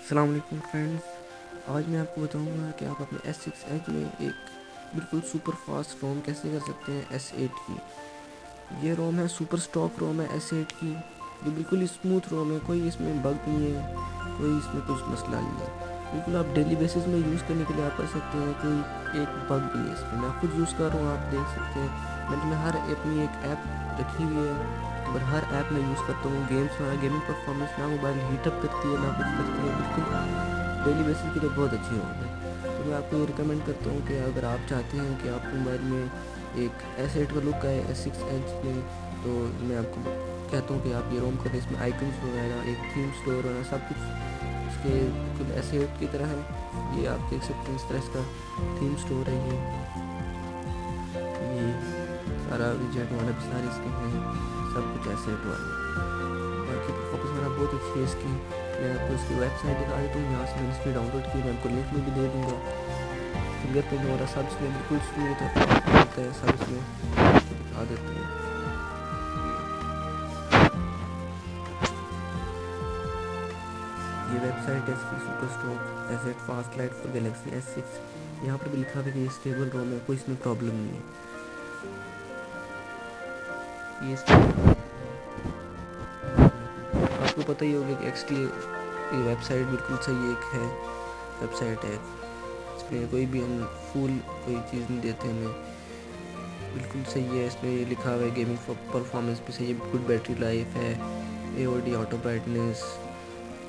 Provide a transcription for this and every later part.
अस्सलाम वालेकुम फ्रेंड्स, आज मैं आपको बताऊंगा कि आप अपने S6 Edge में एक बिल्कुल सुपर फास्ट रोम कैसे कर सकते हैं S8 की। ये रोम है सुपर स्टॉक रोम है S8 की, जो बिल्कुल स्मूथ रोम है। कोई इसमें बग नहीं है, कोई इसमें कुछ मसला नहीं है। बिल्कुल आप डेली बेसिस में यूज़ करने के लिए आप कर सकते हैं। कोई एक बग भी नहीं है इसमें। मैं खुद यूज़ कर रहा हूँ, आप देख सकते हैं। मैंने हर अपनी एक ऐप रखी हुई है और हर ऐप में यूज़ करता हूँ। गेमिंग परफॉर्मेंस ना मोबाइल हीटअप करती है ना कुछ करती है। बिल्कुल डेली बेसिस के लिए बहुत अच्छी रोम है। तो मैं आपको ये रिकमेंड करता हूँ कि अगर आप चाहते हैं कि आपके मोबाइल में एक S8 का लुक आए S6 Edge में, तो मैं आपको कहता हूँ कि आप ये रोम करें। इसमें आइकन्स वगैरह, एक थीम स्टोर वगैरह सब कुछ इसके बिल्कुल S8 की तरह है। ये आप देख सकते हैं, इस तरह इसका थीम स्टोर है। ये सारा विजेट वाला भी सारे इसके हैं, सब कुछ S8 वाले। बाकी परफॉर्मेंस मेरा बहुत अच्छी है इसकी। मैं आपको इसकी वेबसाइट दिखा देता हूँ, यहाँ से मैंने इसकी डाउनलोड की। मैं आपको लिंक में भी दे दूँगा। फिंगरप्रिंट वगैरह सब इसमें बिल्कुल स्मूथ होता है, सब इसमें आपको दिखा देते हैं। ये वेबसाइट है इसकी, SuperStockS8 fast light for Galaxy S6। यहाँ पर भी लिखा है कि ये स्टेबल रोम है, कोई इसमें प्रॉब्लम नहीं है। ये आपको पता ही होगा कि एक्चुअली ये वेबसाइट बिल्कुल सही एक है, वेबसाइट है। इसमें कोई भी हम फुल कोई चीज़ नहीं देते हमें, बिल्कुल सही है। इसमें ये लिखा हुआ है गेमिंग परफॉर्मेंस भी सही है, गुड बैटरी लाइफ है, AOD auto brightness,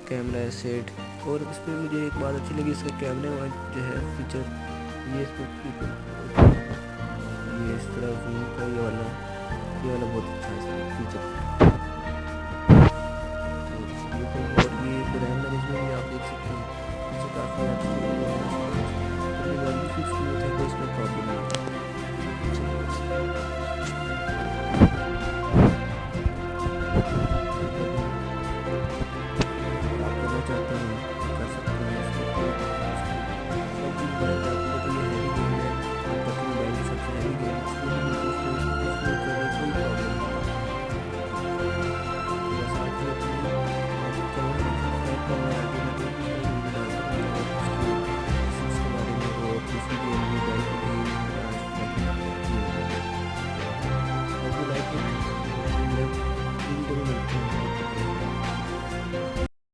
camera asset. और इसमें मुझे एक बात अच्छी लगी, इसका कैमरे वाला जो है फीचर, ये इसमें ये इस तरह जूम का ये वाला बहुत अच्छा है इसका फीचर।